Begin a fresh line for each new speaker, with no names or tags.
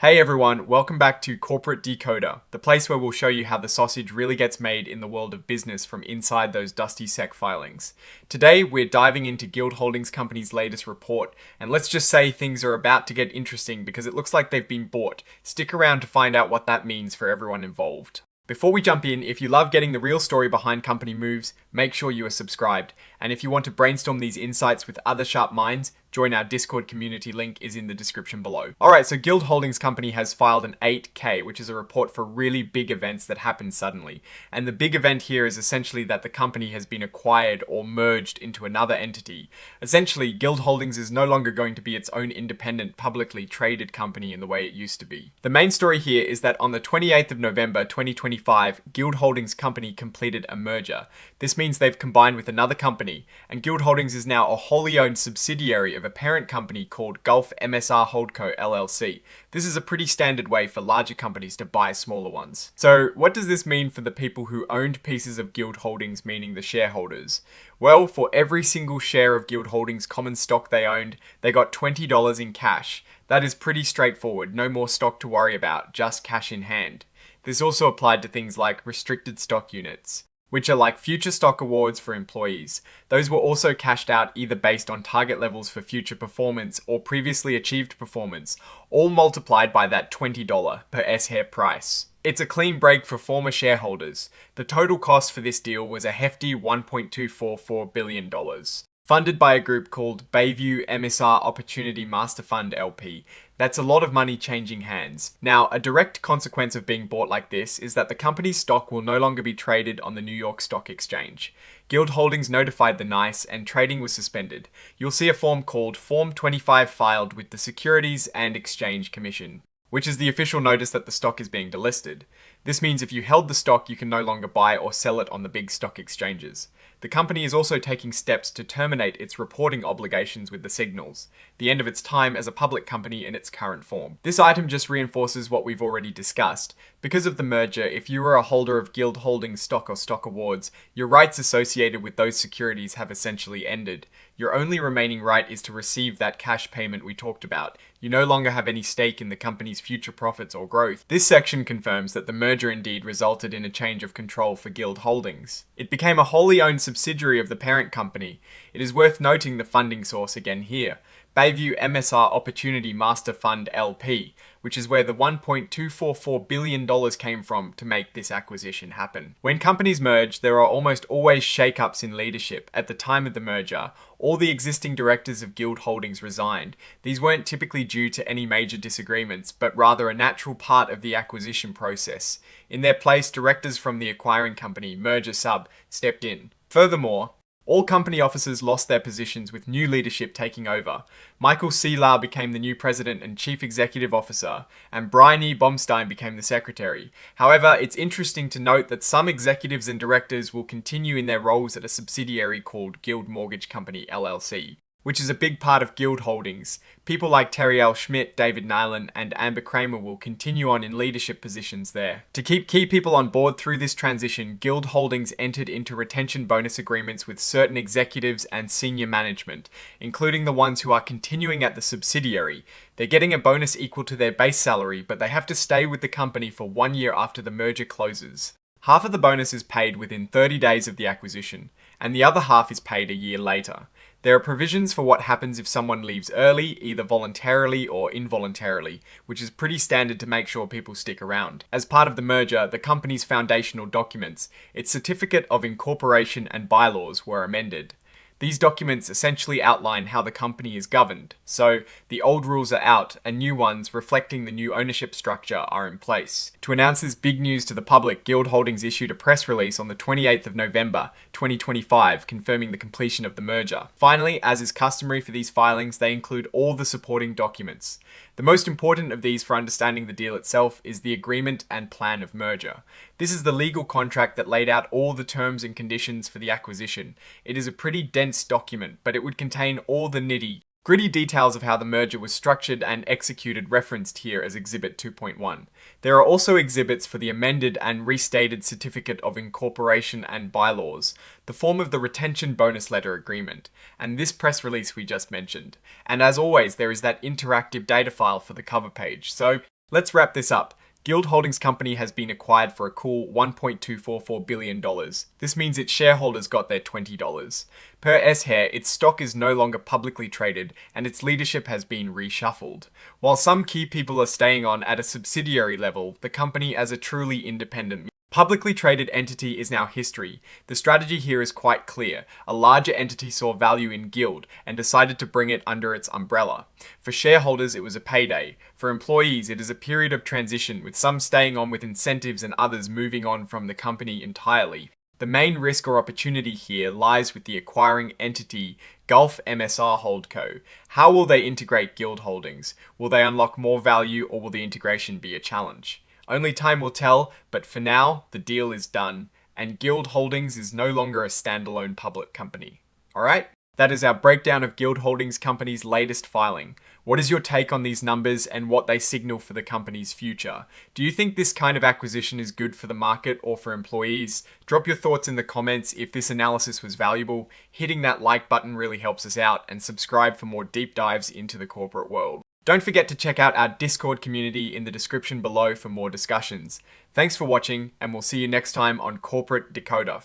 Hey everyone, welcome back to Corporate Decoder, the place where we'll show you how the sausage really gets made in the world of business from inside those dusty SEC filings. Today, we're diving into Guild Holdings Company's latest report, and let's just say things are about to get interesting because it looks like they've been bought. Stick around to find out what that means for everyone involved. Before we jump in, if you love getting the real story behind company moves, make sure you are subscribed. And if you want to brainstorm these insights with other sharp minds, join our Discord community, link is in the description below. Alright, so Guild Holdings Company has filed an 8K, which is a report for really big events that happen suddenly. And the big event here is essentially that the company has been acquired or merged into another entity. Essentially, Guild Holdings is no longer going to be its own independent, publicly traded company in the way it used to be. The main story here is that on the 28th of November 2025, Guild Holdings Company completed a merger. This means they've combined with another company, and Guild Holdings is now a wholly owned subsidiary of a parent company called Gulf MSR Holdco LLC. This is a pretty standard way for larger companies to buy smaller ones. So what does this mean for the people who owned pieces of Guild Holdings, meaning the shareholders? Well, for every single share of Guild Holdings common stock they owned, they got $20 in cash. That is pretty straightforward, no more stock to worry about, just cash in hand. This also applied to things like restricted stock units, which are like future stock awards for employees. Those were also cashed out either based on target levels for future performance or previously achieved performance, all multiplied by that $20 per S-share price. It's a clean break for former shareholders. The total cost for this deal was a hefty $1.244 billion. Funded by a group called Bayview MSR Opportunity Master Fund LP. That's a lot of money changing hands. Now, a direct consequence of being bought like this is that the company's stock will no longer be traded on the New York Stock Exchange. Guild Holdings notified the NYSE and trading was suspended. You'll see a form called Form 25 filed with the Securities and Exchange Commission, which is the official notice that the stock is being delisted. This means if you held the stock, you can no longer buy or sell it on the big stock exchanges. The company is also taking steps to terminate its reporting obligations with the signals, the end of its time as a public company in its current form. This item just reinforces what we've already discussed. Because of the merger, if you were a holder of Guild Holdings stock or stock awards, your rights associated with those securities have essentially ended. Your only remaining right is to receive that cash payment we talked about. You no longer have any stake in the company's future profits or growth. This section confirms that the merger indeed resulted in a change of control for Guild Holdings. It became a wholly owned subsidiary of the parent company. It is worth noting the funding source again here. Bayview MSR Opportunity Master Fund LP, which is where the $1.244 billion came from to make this acquisition happen. When companies merge, there are almost always shakeups in leadership. At the time of the merger, all the existing directors of Guild Holdings resigned. These weren't typically due to any major disagreements, but rather a natural part of the acquisition process. In their place, directors from the acquiring company, Merger Sub, stepped in. Furthermore, all company officers lost their positions with new leadership taking over. Michael Seelar became the new president and chief executive officer, and Brian E. Baumstein became the secretary. However, it's interesting to note that some executives and directors will continue in their roles at a subsidiary called Guild Mortgage Company LLC, which is a big part of Guild Holdings. People like Terry L. Schmidt, David Nyland, and Amber Kramer will continue on in leadership positions there. To keep key people on board through this transition, Guild Holdings entered into retention bonus agreements with certain executives and senior management, including the ones who are continuing at the subsidiary. They're getting a bonus equal to their base salary, but they have to stay with the company for 1 year after the merger closes. Half of the bonus is paid within 30 days of the acquisition, and the other half is paid a year later. There are provisions for what happens if someone leaves early, either voluntarily or involuntarily, which is pretty standard to make sure people stick around. As part of the merger, the company's foundational documents, its certificate of incorporation and bylaws were amended. These documents essentially outline how the company is governed, so the old rules are out and new ones reflecting the new ownership structure are in place. To announce this big news to the public, Guild Holdings issued a press release on the 28th of November 2025 confirming the completion of the merger. Finally, as is customary for these filings, they include all the supporting documents. The most important of these for understanding the deal itself is the agreement and plan of merger. This is the legal contract that laid out all the terms and conditions for the acquisition. It is a pretty dense document, but it would contain all the nitty-gritty details of how the merger was structured and executed referenced here as Exhibit 2.1. There are also exhibits for the amended and restated Certificate of Incorporation and Bylaws, the form of the Retention Bonus Letter Agreement, and this press release we just mentioned. And as always, there is that interactive data file for the cover page. So Let's wrap this up. Guild Holdings Company has been acquired for a cool $1.244 billion. This means its shareholders got their $20. Per S-Hair, its stock is no longer publicly traded and its leadership has been reshuffled. While some key people are staying on at a subsidiary level, the company as a truly independent publicly traded entity is now history. The strategy here is quite clear. A larger entity saw value in Guild and decided to bring it under its umbrella. For shareholders, it was a payday. For employees, it is a period of transition, with some staying on with incentives and others moving on from the company entirely. The main risk or opportunity here lies with the acquiring entity, Gulf MSR Holdco. How will they integrate Guild Holdings? Will they unlock more value, or will the integration be a challenge? Only time will tell, but for now, the deal is done, and Guild Holdings is no longer a standalone public company. Alright? That is our breakdown of Guild Holdings Company's latest filing. What is your take on these numbers and what they signal for the company's future? Do you think this kind of acquisition is good for the market or for employees? Drop your thoughts in the comments. If this analysis was valuable, hitting that like button really helps us out, and subscribe for more deep dives into the corporate world. Don't forget to check out our Discord community in the description below for more discussions. Thanks for watching, and we'll see you next time on Corporate Decoder.